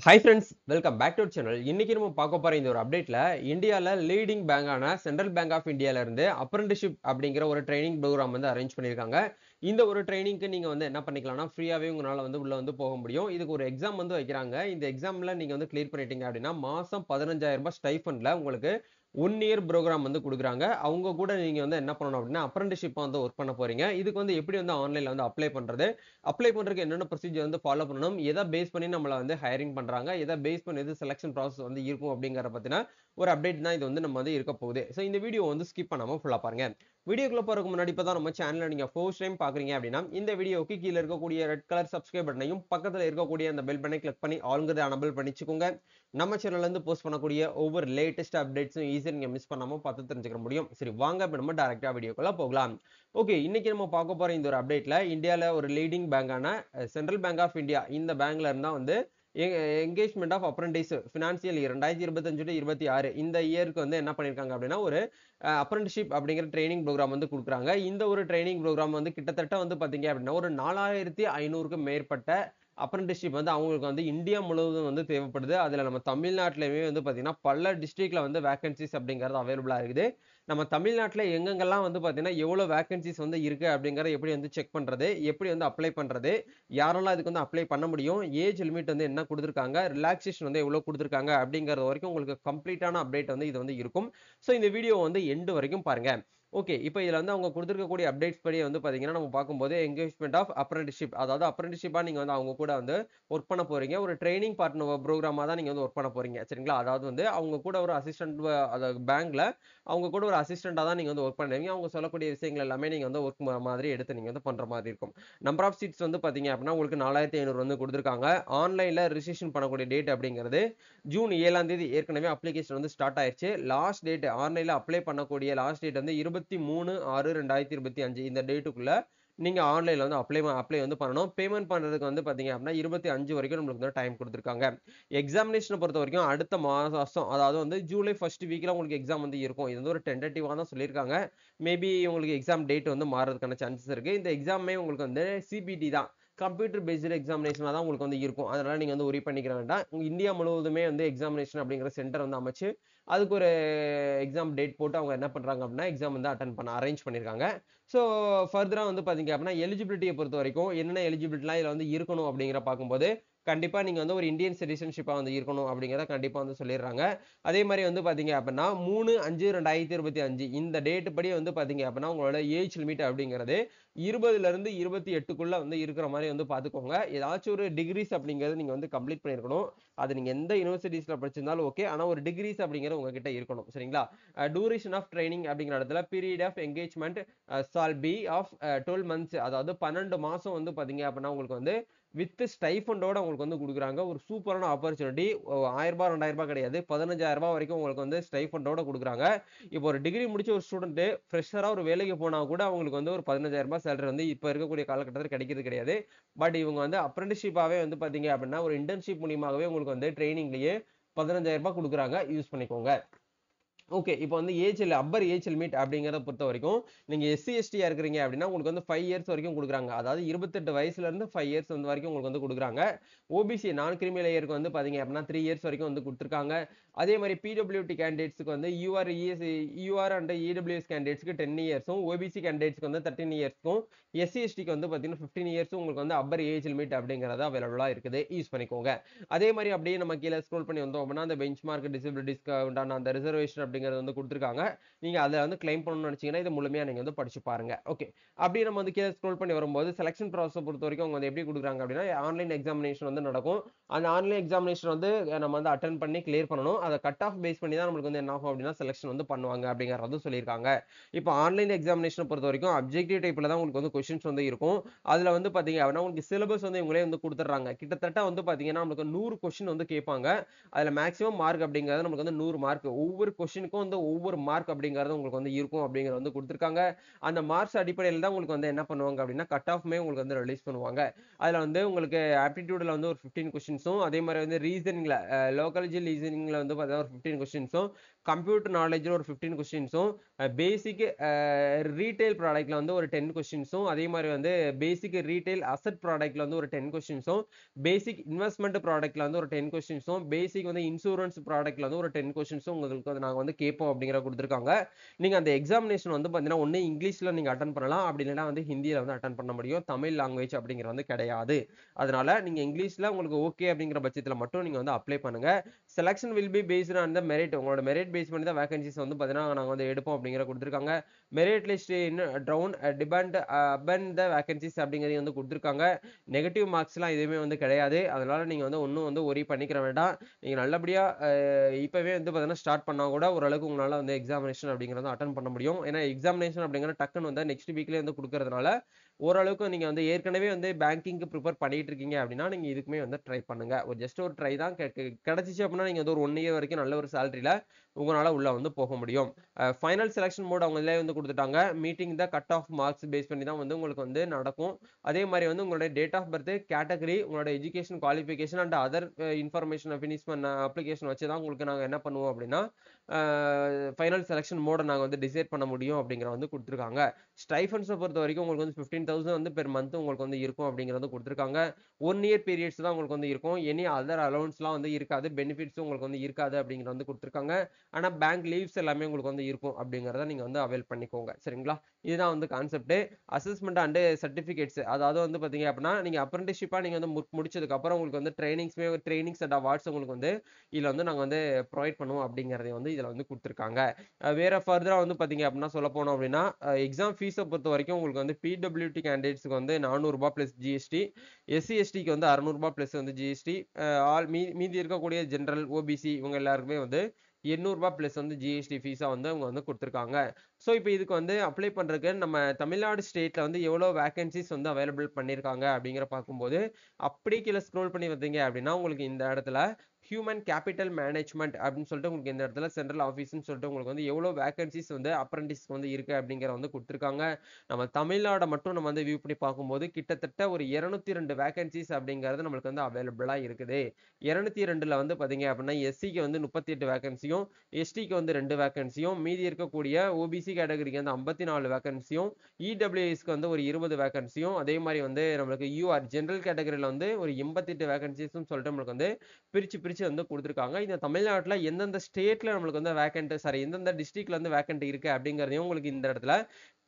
Hi friends, welcome back to channel. இன்னைக்கு நம்ம பார்க்க போற இந்த ஒரு அப்டேட்ல இந்தியால லீடிங் பேங்கான சென்ட்ரல் பேங்க் ஆஃப் இந்தியால இருந்து அப்ரெண்டிஸ்ஷிப் அப்படிங்கிற ஒரு ட்ரைனிங் ப்ரோக்ராம் வந்து அரேஞ்ச் பண்ணியிருக்காங்க. இந்த ஒரு ட்ரைனிங்க்கு நீங்க வந்து என்ன பண்ணிக்கலாம்னா ஃப்ரீயாவே உங்களால வந்து உள்ள வந்து போக முடியும். இதுக்கு ஒரு எக்ஸாம் வந்து வைக்கிறாங்க. இந்த எக்ஸாம்ல நீங்க வந்து கிளியர் பண்ணிட்டீங்க அப்படின்னா மாசம் 15,000 ரூபாய் ஸ்டைஃபண்ட்ல உங்களுக்கு 1 இயர் ப்ரோக்ராம் வந்து குடுக்குறாங்க. அவங்க கூட நீங்க வந்து என்ன பண்ணணும் அப்படின்னா அப்ரெண்டிஸ்ஷிப்பா வந்து ஒர்க் பண்ண போறீங்க. இதுக்கு வந்து எப்படி வந்து ஆன்லைன்ல வந்து அப்ளை பண்றது? அப்ளை பண்றதுக்கு என்னென்ன ப்ரொசீஜர் வந்து ஃபாலோ பண்ணணும்? எத பேஸ் பண்ணி நம்மள வந்து ஹையரிங் பண்றாங்க? எத பேஸ் பண்ணி இது செலக்ஷன் ப்ராசஸ் வந்து இருக்கும் அப்படிங்கறத பத்தின ஒரு அப்டேட் தான் இது வந்து நம்ம வந்து இருக்க போகுது. சோ இந்த வீடியோ வந்து ஸ்கிப் பண்ணாம ஃபுல்லா பாருங்க. வீடியோக்குள்ள போறதுக்கு முன்னாடி இப்பதான் நம்ம சேனலை நீங்க ஃபர்ஸ்ட் டைம் பாக்குறீங்க அப்படின்னா இந்த வீடியோக்கு கீழ இருக்கக்கூடிய ரெட் கலர் சப்ஸ்கிரைப் பட்டனையும் பக்கத்துல இருக்கக்கூடிய அந்த பெல் பட்டனை கிளிக் பண்ணி ஆல்ங்கிறத எனபிள் பண்ணிச்சுக்கோங்க. நம்ம சேனல்ல இருந்து போஸ்ட் பண்ணக்கூடிய ஒவ்வொரு லேட்டஸ்ட் அப்டேட்ஸும் ஈஸியா நீங்க மிஸ் பண்ணாம பார்த்து தெரிஞ்சுக்க முடியும். சரி, வாங்க இப்ப நம்ம டைரக்டா வீடியோக்குள்ள போகலாம். ஓகே, இன்னைக்கு நம்ம பார்க்க போற இந்த ஒரு அப்டேட்ல இந்தியால ஒரு லீடிங் பேங்கான சென்ட்ரல் பேங்க் ஆஃப் இந்தியா இந்த பேங்க்ல இருந்தா வந்து engagement of apprentice financial year 2025 to 26 இந்த இயருக்கு வந்து என்ன பண்ணிருக்காங்க அப்படின்னா ஒரு அப்ரெண்டிஸ்ஷிப் அப்படிங்கிற ட்ரைனிங் ப்ரோக்ராம் வந்து கொடுக்குறாங்க. இந்த ஒரு ட்ரைனிங் ப்ரோக்ராம் வந்து கிட்டத்தட்ட வந்து பாத்தீங்க அப்படின்னா ஒரு 4500க்கும் மேற்பட்ட அப்ரெண்டிஸ்ஷிப் வந்து அவங்களுக்கு வந்து இந்தியா முழுவதும் வந்து தேவைப்படுது. அதுல நம்ம தமிழ்நாட்டிலுமே வந்து பாத்தீங்கன்னா பல டிஸ்ட்ரிக்ட்ல வந்து வேகன்சிஸ் அப்படிங்கிறது அவைலபிளா இருக்குது. நம்ம தமிழ்நாட்டுல எங்கெங்கெல்லாம் வந்து பாத்தீங்கன்னா எவ்வளவு வேகன்சிஸ் வந்து இருக்கு அப்படிங்கறத எப்படி வந்து செக் பண்றது, எப்படி வந்து அப்ளை பண்றது, யாரெல்லாம் இதுக்கு வந்து அப்ளை பண்ண முடியும், ஏஜ் லிமிட் வந்து என்ன கொடுத்திருக்காங்க, ரிலாக்ஸேஷன் வந்து எவ்வளவு கொடுத்திருக்காங்க அப்படிங்கறது வரைக்கும் உங்களுக்கு கம்ப்ளீட்டான அப்டேட் வந்து இது வந்து இருக்கும். சோ இந்த வீடியோ வந்து எண்ட் வரைக்கும் பாருங்க. ஓகே, இப்போ இதுல வந்து அவங்க கொடுத்திருக்கக்கூடிய அப்டேட்ஸ் படி வந்து பாத்தீங்கன்னா நம்ம பார்க்கும்போது என்கேஜ்மெண்ட் ஆஃப் அப்ரெண்டிஸ்ஷிப், அதாவது அப்ரெண்டிஸ்ஷிப்பா நீங்க வந்து அவங்க கூட வந்து ஒர்க் பண்ண போறீங்க. ஒரு ட்ரைனிங் பார்ட்னர் ப்ரோக்ராமா தான் நீங்க வந்து ஒர்க் பண்ண போறீங்க. சரிங்களா? அதாவது வந்து அவங்க கூட ஒரு அசிஸ்டன்ட், அதாவது பேங்க்ல அவங்க கூட ஒரு அசிஸ்டண்டா தான் நீங்க வந்து ஒர்க் பண்ணுவீங்க. அவங்க சொல்லக்கூடிய விஷயங்கள் எல்லாமே நீங்க வந்து ஒர்க் மாதிரி எடுத்து நீங்க வந்து பண்ற மாதிரி இருக்கும். நம்பர் ஆஃப் சீட்ஸ் வந்து பாத்தீங்க அப்படின்னா உங்களுக்கு 4500 வந்து கொடுத்திருக்காங்க. ஆன்லைன்ல ரிஜிஸ்ட்ரேஷன் பண்ணக்கூடிய டேட் அப்படிங்கிறது ஜூன் 7ஆம் தேதி ஏற்கனவே அப்ளிகேஷன் வந்து ஸ்டார்ட் ஆயிருச்சு. லாஸ்ட் டேட் ஆன்லைன்ல அப்ளை பண்ணக்கூடிய லாஸ்ட் டேட் வந்து 23/6/2025 இந்த டேட்டுக்குள்ள நீங்க ஆன்லைன்ல வந்து அப்ளை வந்து பண்ணணும். பேமெண்ட் பண்றதுக்கு வந்து பாத்தீங்க அப்படின்னா 25 வரைக்கும் நம்மளுக்கு வந்து டைம் கொடுத்திருக்காங்க. எக்ஸாமினேஷனை பொறுத்த வரைக்கும் அடுத்த மாசம், அதாவது வந்து ஜூலை ஃபர்ஸ்ட் வீக்ல உங்களுக்கு எக்ஸாம் வந்து இருக்கும். இது வந்து ஒரு டென்டேட்டிவா தான் சொல்லியிருக்காங்க. மேபி உங்களுக்கு எக்ஸாம் டேட் வந்து மாறதுக்கான சான்சஸ் இருக்கு. இந்த எக்ஸாமே உங்களுக்கு வந்து சிபிடி தான், கம்ப்யூட்டர் பேஸ்டு எக்ஸாமினேஷனா தான் உங்களுக்கு வந்து இருக்கும். அதனால நீங்க வந்து ஒரி பண்ணிக்கிற வேண்டாம். இந்தியா முழுவதுமே வந்து எக்ஸாமினேஷன் அப்படிங்கிற சென்டர் வந்து அமைச்சு அதுக்கு ஒரு எக்ஸாம் டேட் போட்டு அவங்க என்ன பண்றாங்க அப்படின்னா எக்ஸாம் வந்து அட்டன் பண்ண அரேஞ்ச் பண்ணிருக்காங்க. ஸோ ஃபர்தரா வந்து பாத்தீங்க அப்படின்னா எலிஜிபிலிட்டியை பொறுத்த வரைக்கும் என்னென்ன எலிஜிபிலிட்டிலாம் இதுல வந்து இருக்கணும் அப்படிங்கிற பார்க்கும்போது கண்டிப்பா நீங்க வந்து ஒரு இந்தியன் சிட்டிசன்ஷிப்பா வந்து இருக்கணும் அப்படிங்கிறத கண்டிப்பா வந்து சொல்லிடுறாங்க. அதே மாதிரி வந்து பாத்தீங்க அப்படின்னா 3/5/2025 இந்த டேட் படி வந்து பாத்தீங்க அப்படின்னா உங்களோட ஏஜ் லிமிட் அப்படிங்கிறது 20ல இருந்து 28க்குள்ள வந்து இருக்கிற மாதிரி வந்து பாத்துக்கோங்க. ஏதாச்சும் ஒரு டிகிரிஸ் அப்படிங்கிறது நீங்க வந்து கம்ப்ளீட் பண்ணிருக்கணும். அது நீங்க எந்த யூனிவர்சிட்டிஸ்ல படிச்சிருந்தாலும் ஓகே, ஆனா ஒரு டிகிரிஸ் அப்படிங்கிறது உங்ககிட்ட இருக்கணும். சரிங்களா? டூரேஷன் ஆஃப் ட்ரைனிங் அப்படிங்கிற இடத்துல period of engagement shall be of 12 months, அதாவது 12 மாசம் வந்து பாத்தீங்க அப்படின்னா உங்களுக்கு வந்து வித் ஸ்டைஃபண்டோட உங்களுக்கு வந்து கொடுக்குறாங்க. ஒரு சூப்பரான ஆப்பர்ச்சுனிட்டி. 1000 ரூபாய் 2000 ரூபாய் கிடையாது, 15,000 ரூபாய் வரைக்கும் உங்களுக்கு வந்து ஸ்டைஃபண்டோட கொடுக்குறாங்க. இப்போ ஒரு டிகிரி முடிச்ச ஒரு ஸ்டூடெண்ட் ஃப்ரெஷரா ஒரு வேலைக்கு போனா கூட அவங்களுக்கு வந்து ஒரு 15,000 ரூபாய் சேலரி வந்து இப்ப இருக்கக்கூடிய காலகட்டத்தில் கிடைக்கிறது கிடையாது. பட் இவங்க வந்து அப்ரெண்டிஸ்ஷிப்பாவே வந்து பாத்தீங்க அப்படின்னா ஒரு இன்டர்ன்ஷிப் மூலியமாகவே உங்களுக்கு வந்து ட்ரைனிங்லயே 15,000 ரூபாய் கொடுக்குறாங்க. யூஸ் பண்ணிக்கோங்க. ஓகே, இப்போ வந்து அப்பர் ஏஜ் லிமிட் அப்படிங்கிறத பொறுத்த வரைக்கும் நீங்க எஸ்சி எஸ்டியா இருக்கிறீங்க அப்படின்னா உங்களுக்கு வந்து 5 இயர்ஸ் வரைக்கும் கொடுக்குறாங்க. அதாவது 28 வயசுல இருந்து 5 இயர்ஸ் வந்து வரைக்கும் உங்களுக்கு வந்து கொடுக்குறாங்க. ஓபிசி நான் கிரிமி லேயருக்கு வந்து பாத்தீங்க அப்படின்னா 3 இயர்ஸ் வரைக்கும் வந்து கொடுத்துருக்காங்க. அதே மாதிரி பிடபிள்யூடி கேண்டிடேட்ஸ்க்கு வந்து யூஆர் அண்ட் இடபிள்யூஎஸ் கேண்டிடேட்ஸ்க்கு 10 இயர்ஸும், ஓபிசி கேண்டிடேட்ஸ்க்கு வந்து 13 இயர்ஸ்க்கும், எஸ்சி எஸ்டிக்கு வந்து பாத்தீங்கன்னா 15 இயர்ஸும் உங்களுக்கு வந்து அப்பர் ஏஜ் லிமிட் அப்படிங்கறது அவைலபிளா இருக்குது. யூஸ் பண்ணிக்கோங்க. அதே மாதிரி அப்படியே நம்ம கீழே ஸ்க்ரோல் பண்ணி வந்தோம் அப்படின்னா அந்த பெஞ்ச் மார்க் டிசபிலிட்டிஸ்க்கு உண்டான அந்த ரிசர்வேஷன் அப்படிங்கிறது வந்து கொடுத்துருக்காங்க. நீங்க அதை வந்து கிளைம் பண்ணணும்னு நினைச்சீங்கன்னா இது முழுமையா நீங்க வந்து படிச்சு பாருங்க. ஓகே, அப்படியே நம்ம வந்து கீழே ஸ்க்ரோல் பண்ணி வரும்போது செலக்ஷன் ப்ராசஸ் பொறுத்த வரைக்கும் அவங்க வந்து எப்படி கொடுக்குறாங்க அப்படின்னா ஆன்லைன் எக்ஸாமினேஷன் வந்து நடக்கும். அந்த ஆன்லைன் எக்ஸாமினேஷன் வந்து நம்ம வந்து அட்டன் பண்ணி கிளியர் பண்ணணும். அதை கட் ஆஃப் பேஸ் பண்ணி தான் நம்மளுக்கு வந்து என்ன ஆகும் அப்படின்னா செலக்ஷன் வந்து பண்ணுவாங்க அப்படிங்கறது சொல்லியிருக்காங்க. இப்போ ஆன்லைன் எக்ஸாமினேஷன் பொறுத்த வரைக்கும் அப்ஜெக்டிவ் டைப்ல தான் உங்களுக்கு வந்து கொஸ்டின்ஸ் வந்து இருக்கும். அதுல வந்து பாத்தீங்க அப்படின்னா உங்களுக்கு சிலபஸ் வந்து இவங்களே வந்து கொடுத்துட்றாங்க. கிட்டத்தட்ட வந்து பாத்தீங்கன்னா நமக்கு 100 கொஸ்டின் வந்து கேட்பாங்க. அதுல மேக்ஸிமம் மார்க் அப்படிங்கிறது நமக்கு வந்து 100 மார்க். ஒவ்வொரு கொஸ்டினுக்கு கொஸ்டினுக்கும் வந்து ஒவ்வொரு மார்க் அப்படிங்கிறது உங்களுக்கு வந்து இருக்கும் அப்படிங்கிறது வந்து கொடுத்துருக்காங்க. அந்த மார்க்ஸ் அடிப்படையில் தான் உங்களுக்கு வந்து என்ன பண்ணுவாங்க அப்படின்னா கட் ஆஃப்மே உங்களுக்கு வந்து ரிலீஸ் பண்ணுவாங்க. அதுல வந்து உங்களுக்கு ஆப்டிடியூட்ல வந்து ஒரு 15 கொஸ்டின்ஸும், அதே மாதிரி வந்து ரீசனிங்ல லோக்காலஜி ரீசனிங்ல வந்து பார்த்தீங்கன்னா ஒரு 15 கொஸ்டின்ஸும், கம்ப்யூட்டர் நாலேஜ்ல ஒரு 15 கொஸ்டின்ஸும், பேசிக் ரீட்டைல் ப்ராடக்ட்ல வந்து ஒரு 10 கொஸ்டின்ஸும், அதே மாதிரி வந்து பேசிக் ரீட்டைல் அசெட் ப்ராடக்ட்ல வந்து ஒரு 10 கொஸ்டின்ஸும், பேசிக் இன்வெஸ்ட்மெண்ட் ப்ராடக்ட்ல வந்து ஒரு 10 கொஸ்டின்ஸும், பேசிக் வந்து இன்சூரன்ஸ் ப்ராடக்ட்ல வந்து ஒரு 10 கொஸ்டின்ஸும் உங்களுக்கு வந்து நாங்க வந்து கேட்போம் அப்படிங்கிற கொடுத்துருக்காங்க. நீங்க அந்த எக்ஸாமினேஷன் வந்து பார்த்தீங்கன்னா ஒண்ணு இங்கிலீஷ்ல நீங்க அட்டன் பண்ணலாம், அப்படி இல்லைன்னா வந்து ஹிந்தியில வந்து அட்டன் பண்ண முடியும். தமிழ் லாங்குவேஜ் அப்படிங்கிறது வந்து கிடையாது. அதனால நீங்க இங்கிலீஷ்ல உங்களுக்கு ஓகே அப்படிங்கிற பட்சத்துல மட்டும் நீங்க வந்து அப்ளை பண்ணுங்க. Selection will be based on the merit. உங்களோட மெரிட் பேஸ் பண்ணி தான் வேகன்சிஸ் வந்து பார்த்தீங்கன்னா நாங்க வந்து எடுப்போம் அப்படிங்கிற கொடுத்துருக்காங்க. Merit list in down depend upon the vacancies அப்படிங்கிறதையும் வந்து கொடுத்துருக்காங்க. நெகட்டிவ் மார்க்ஸ்லாம் எதுவுமே வந்து கிடையாது. அதனால நீங்க வந்து ஒன்றும் வந்து ஒரி பண்ணிக்கிற வேண்டாம். நீங்க நல்லபடியா இப்பவே வந்து பார்த்தீங்கன்னா ஸ்டார்ட் பண்ணா கூட ஓரளவுக்கு உங்களால வந்து எக்ஸாமினேஷன் அப்படிங்கிறத அட்டன் பண்ண முடியும். ஏன்னா எக்ஸாமினேஷன் அப்படிங்கிற டக்குன்னு வந்து நெக்ஸ்ட் வீக்லேயே வந்து கொடுக்கறதுனால ஓரளவுக்கு நீங்க வந்து ஏற்கனவே வந்து பேங்கிங்க்கு ப்ரிப்பேர் பண்ணிட்டு இருக்கீங்க அப்படின்னா நீங்க இதுக்குமே வந்து ட்ரை பண்ணுங்க. ஒரு ஜஸ்ட் ஒரு ட்ரை தான் கிடைச்சிச்சு அப்படின்னா நீங்க வந்து ஒரு 1 இயர் வரைக்கும் நல்ல ஒரு சேலரியில உங்களால உள்ள வந்து போக முடியும். ஃபைனல் செலக்ஷன் மோட் அவங்க இதுலயே வந்து கொடுத்துட்டாங்க. Meeting the cut off marks base பண்ணி தான் வந்து உங்களுக்கு வந்து நடக்கும். அதே மாதிரி வந்து உங்களுடைய டேட் ஆஃப் பர்த், கேட்டகரி, உங்களோட education qualification and other information finish பண்ண அப்ளிகேஷன் வச்சு தான் உங்களுக்கு நாங்க என்ன பண்ணுவோம் அப்படின்னா ஃபைனல் செலக்ஷன் மோட நாங்க வந்து டிசைட் பண்ண முடியும் அப்படிங்கிற வந்து கொடுத்துருக்காங்க. ஸ்டைஃபன்ஸை பொறுத்த வரைக்கும் உங்களுக்கு வந்து 15,000 வந்து பெர் மந்த் உங்களுக்கு வந்து இருக்கும் அப்படிங்கிறது கொடுத்துருக்காங்க. 1 இயர் பீரியட்ஸ் தான் உங்களுக்கு வந்து இருக்கும். எனி அதர் அலவன்ஸ்லாம் வந்து இருக்காது. பெனிஃபிட்ஸும் உங்களுக்கு வந்து இருக்காது அப்படிங்கிறது வந்து கொடுத்துருக்காங்க. ஆனா பேங்க் லீவ்ஸ் எல்லாமே உங்களுக்கு வந்து இருக்கும் அப்படிங்கிறத நீங்க வந்து அவைல் பண்ணிக்கோங்க. சரிங்களா? இதுதான் வந்து கான்செப்ட். அசஸ்மெண்ட் அண்ட் சர்டிபிகேட்ஸ், அதாவது வந்து பாத்தீங்க அப்படின்னா நீங்க அப்ரெண்டிஸ்ஷிப்பா நீங்க வந்து முடிச்சதுக்கு அப்புறம் உங்களுக்கு வந்து ட்ரைனிங்ஸ் அண்ட் அவார்ட்ஸ் உங்களுக்கு வந்து இதுல வந்து நாங்க வந்து ப்ரொவைட் பண்ணுவோம் அப்படிங்கறதை வந்து இதுல வந்து கொடுத்துருக்காங்க. வேற ஃபர்தரா வந்து பாத்தீங்க அப்படின்னா சொல்ல போனோம் அப்படின்னா எக்ஸாம் ஃபீஸை பொறுத்த வரைக்கும் உங்களுக்கு வந்து பிடபிள்யூடி கேண்டிடேட்ஸ்க்கு வந்து ₹400 பிளஸ் ஜிஎஸ்டி, எஸ்சி எஸ்டிக்கு வந்து ₹600 பிளஸ் வந்து ஜிஎஸ்டி, ஆல் மீதி இருக்கக்கூடிய ஜெனரல் ஓபிசி இவங்க எல்லாருக்குமே வந்து ₹800 பிளஸ் வந்து ஜிஎஸ்டி ஃபீஸா வந்து அவங்க வந்து கொடுத்துருக்காங்க. ஸோ இப்போ இதுக்கு வந்து அப்ளை பண்றதுக்கு நம்ம தமிழ்நாடு ஸ்டேட்ல வந்து எவ்வளோ வேகன்சிஸ் வந்து அவைலபிள் பண்ணியிருக்காங்க அப்படிங்கிற பார்க்கும்போது அப்படி கீழே ஸ்க்ரோல் பண்ணி வந்தீங்க அப்படின்னா உங்களுக்கு இந்த இடத்துல ஹியூமன் கேபிட்டல் மேனேஜ்மெண்ட் அப்படின்னு சொல்லிட்டு உங்களுக்கு இந்த இடத்துல சென்ட்ரல் ஆஃபீஸ்னு சொல்லிட்டு உங்களுக்கு வந்து எவ்வளோ வேகன்சிஸ் வந்து அப்ரெண்டிஸ்க்கு வந்து இருக்கு அப்படிங்கிற வந்து கொடுத்துருக்காங்க. நம்ம தமிழ்நாடை மட்டும் நம்ம வந்து வியூ பண்ணி பார்க்கும்போது கிட்டத்தட்ட ஒரு 202 வேகன்சிஸ் அப்படிங்கிறது நம்மளுக்கு வந்து அவைலபிளா இருக்குது. 202ல வந்து பாத்தீங்க அப்படின்னா எஸ்சிக்கு வந்து 38 வேகன்சியும், எஸ்டிக்கு வந்து 2 வேகன்சியும், மீதி இருக்கக்கூடிய ஓபிசி கேட்டகரிக்கு வந்து 54 வேகன்சியும், இடபிள்யூஎஸ்க்கு வந்து ஒரு 20 வேகன்சியும், அதே மாதிரி வந்து நம்மளுக்கு யூஆர் ஜெனரல் கேட்டகரியில வந்து ஒரு 88 வேகன்சிஸும் சொல்லிட்டு நம்மளுக்கு வந்து பிரிச்சு பிரிச்சு வந்து கொடுத்துருக்காங்க. இந்த தமிழ்நாட்டுல எந்தெந்த ஸ்டேட்ல நம்மளுக்கு வந்து வேக்கண்ட் எந்தெந்த டிஸ்ட்ரிக்ட்ல வந்து வேக்கண்ட் இருக்கு அப்படிங்கறதையும் உங்களுக்கு இந்த இடத்துல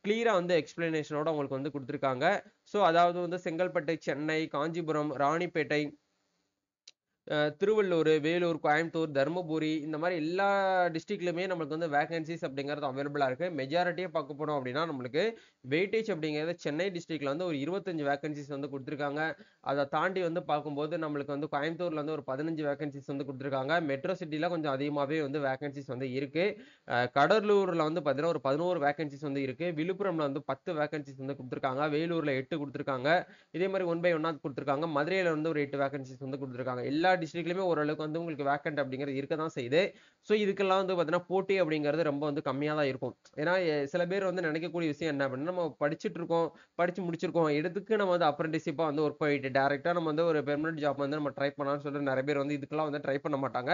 கிளியரா வந்து எக்ஸ்பிளனேஷனோட உங்களுக்கு வந்து கொடுத்துருக்காங்க. ஸோ அதாவது வந்து செங்கல்பட்டு, சென்னை, காஞ்சிபுரம், ராணிப்பேட்டை, திருவள்ளூர், வேலூர், கோயம்புத்தூர், தருமபுரி இந்த மாதிரி எல்லா டிஸ்ட்ரிக்ட்லயுமே நம்மளுக்கு வந்து வேகன்சிஸ் அப்படிங்கிறது அவைலபிளா இருக்கு. மெஜாரிட்டியா பார்க்க போனோம் அப்படின்னா நம்மளுக்கு வெயிட்டேஜ் அப்படிங்கிறது சென்னை டிஸ்ட்ரிக்ட்ல வந்து ஒரு 25 வேகன்சிஸ் வந்து கொடுத்துருக்காங்க. அதை தாண்டி வந்து பார்க்கும்போது நம்மளுக்கு வந்து கோயம்புத்தூர்ல வந்து ஒரு 15 வேகன்சிஸ் வந்து கொடுத்துருக்காங்க. மெட்ரோ சிட்டில கொஞ்சம் அதிகமாகவே வந்து வேகன்சிஸ் வந்து இருக்கு. கடலூர்ல வந்து பார்த்தீங்கன்னா ஒரு 11 வேகன்சிஸ் வந்து இருக்கு. விழுப்புரம்ல வந்து 10 வேகன்சிஸ் வந்து கொடுத்துருக்காங்க. வேலூர்ல 8 கொடுத்துருக்காங்க. இதே மாதிரி 1 by 1 கொடுத்துருக்காங்க. மதுரையில வந்து ஒரு 8 வேகன்சிஸ் வந்து கொடுத்துருக்காங்க. எல்லா டிஸ்ட்ரிக்ட்லயுமே ஓரளவுக்கு வந்து உங்களுக்கு வேக்கண்ட் அப்படிங்கிறது இருக்க தான் செய்யுது. ஸோ இதுக்கெல்லாம் வந்து பார்த்தீங்கன்னா போட்டி அப்படிங்கிறது ரொம்ப வந்து கம்மியாக தான் இருக்கும். ஏன்னா சில பேர் வந்து நினைக்கக்கூடிய விஷயம் என்ன அப்படின்னா நம்ம படிச்சுட்டு இருக்கோம், படிச்சு முடிச்சிருக்கோம், எதுக்கு நம்ம வந்து அப்ரெண்டிஸ்ஷிப்பா வந்து ஒர்க் பண்ணிட்டு டேரக்டா நம்ம வந்து ஒரு பெர்மனன்ட் ஜாப் வந்து நம்ம ட்ரை பண்ணலாம்னு சொல்லிட்டு நிறைய பேர் வந்து இதுக்கெல்லாம் வந்து ட்ரை பண்ண மாட்டாங்க.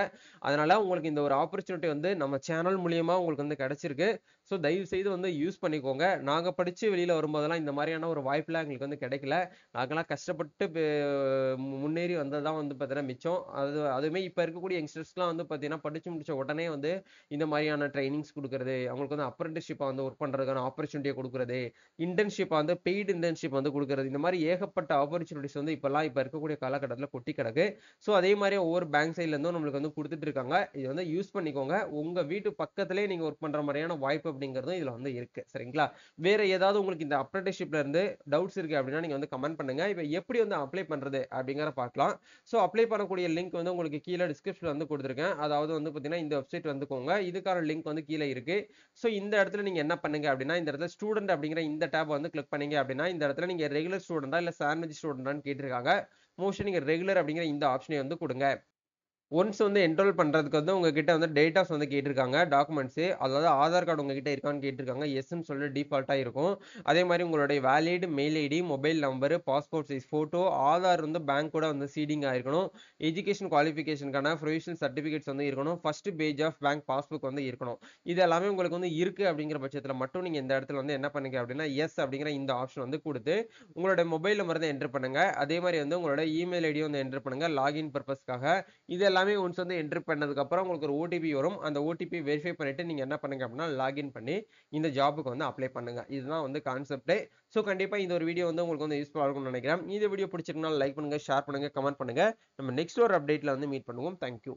அதனால உங்களுக்கு இந்த ஒரு ஆப்பர்ச்சுனிட்டி வந்து நம்ம சேனல் மூலியமா உங்களுக்கு வந்து கிடைச்சிருக்கு. ஸோ தயவு செய்து வந்து யூஸ் பண்ணிக்கோங்க. நாங்க படிச்சு வெளியில வரும்போதெல்லாம் இந்த மாதிரியான ஒரு வாய்ப்புலாம் எங்களுக்கு வந்து கிடைக்கல. நாங்கெல்லாம் கஷ்டப்பட்டு முன்னேறி வந்ததுதான் வந்து பார்த்தீங்கன்னா மிச்சம். அதுவுமே இப்போ இருக்கக்கூடிய யங்ஸ்டர்ஸ்லாம் வந்து பார்த்தீங்கன்னா படிச்சு முடிச்ச உடனே வந்து இந்த மாதிரியான ட்ரைனிங்ஸ் கொடுக்கறது, அவங்களுக்கு வந்து அப்ரெண்டிஸ்ஷிப்பை வந்து ஒர்க் பண்றதுக்கான ஆப்பர்ச்சுனிட்டியை கொடுக்கறது, இன்டர்ன்ஷிப் வந்து பெய்டு இன்டர்ன்ஷிப் வந்து கொடுக்கறது, இந்த மாதிரி ஏகப்பட்ட ஆப்பர்ச்சுனிட்டிஸ் வந்து இப்போ இருக்கக்கூடிய காலகட்டத்தில் கொட்டி கிடக்கு. ஸோ அதே மாதிரி ஒவ்வொரு பேங்க் சைட்ல இருந்தும் நம்மளுக்கு வந்து கொடுத்துட்டு இருக்காங்க. இது வந்து யூஸ் பண்ணிக்கோங்க. உங்க வீட்டு பக்கத்திலே நீங்க ஒர்க் பண்ற மாதிரியான வாய்ப்பு அப்படிங்கிறதும் இதுல வந்து இருக்கு. சரிங்களா? வேற ஏதாவது உங்களுக்கு இந்த அப்ரெண்டிஸ்ஷிப்ல இருந்து டவுட்ஸ் இருக்கு அப்படின்னா நீங்க வந்து கமெண்ட் பண்ணுங்க. இப்போ எப்படி வந்து அப்ளை பண்றது அப்படிங்கிற பார்க்கலாம். ஸோ அப்ளை பண்ணக்கூடிய லிங்க் வந்து உங்களுக்கு கீழே டிஸ்கிரிப்ஷன்ல வந்து கொடுத்துருக்கேன். அதாவது வந்து பார்த்தீங்கன்னா இந்த வெப்சைட் வந்துக்கோங்க. இதுக்கான லிங்க் வந்து கீழே இருக்கு. ஸோ இந்த இடத்துல நீங்க என்ன பண்ணுங்க அப்படின்னா இந்த இடத்துல ஸ்டூடெண்ட் அப்படிங்கிற இந்த டேப் வந்து கிளிக் பண்ணீங்க அப்படின்னா இந்த இடத்துல நீங்க ரெகுலர் ஸ்டூடெண்டா இல்ல சாண்ட்விச் ஸ்டூடெண்டான்னு கேட்டிருக்காங்க. மோஸ்ட்லி நீங்க ரெகுலர் அப்படிங்கிற இந்த ஆப்ஷனை வந்து கொடுங்க. ஒன்ஸ் வந்து என்ரோல் பண்றதுக்கு வந்து உங்ககிட்ட வந்து டேட்டாஸ் வந்து கேட்டிருக்காங்க. டாக்குமெண்ட்ஸு. அதாவது ஆதார் கார்டு உங்ககிட்ட இருக்கான்னு கேட்டிருக்காங்க. எஸ்ன்னு சொல்லி டிஃபால்ட்டா இருக்கும். அதே மாரி உங்களுடைய valid mail ID, mobile number, passport size photo, Aadhaar வந்து பேங்க் கூட வந்து சீடிங் ஆயிருக்கணும். எஜுகேஷன் குவாலிஃபிகேஷனுக்கான ப்ரொவிஷனல் சர்டிஃபிகேட்ஸ் வந்து இருக்கணும். First page of bank passbook வந்து இருக்கணும். இது எல்லாமே உங்களுக்கு வந்து இருக்கு அப்படிங்கிற பட்சத்தில மட்டும் நீங்க இந்த இடத்துல வந்து என்ன பண்ணுங்க அப்படின்னா, எஸ் அப்படிங்கிற இந்த ஆப்ஷன் வந்து குடுத்து, உங்களுடைய மொபைல் நம்பர் தான் என்டர் பண்ணுங்க. அதே மாரி வந்து உங்களோட இமெயில் ஐடியும் வந்து என்டர் பண்ணுங்க. லாகின் பர்ப்பஸ்க்காக. இது எல்லாமே ஒன்ஸ் வந்து என்டர் பண்ணதுக்கு அப்புறம் உங்களுக்கு ஒரு ஓடிபி வரும். அந்த ஓடிபி வெரிஃபை பண்ணிட்டு நீங்க என்ன பண்ணுங்க அப்படின்னா, லாகின் பண்ணி இந்த ஜாப்க்கு வந்து அப்ளை பண்ணுங்க. இதுதான் வந்து கான்செப்ட்டே. ஸோ கண்டிப்பா இந்த ஒரு வீடியோ வந்து உங்களுக்கு வந்து யூஸ்ஃபுல்லா இருக்கும்னு நினைக்கிறேன். இந்த வீடியோ பிடிச்சிருந்தா லைக் பண்ணுங்க, ஷேர் பண்ணுங்க, கமெண்ட் பண்ணுங்க. நம்ம நெக்ஸ்ட் ஒரு அப்டேட்ல வந்து மீட் பண்ணுவோம். Thank you.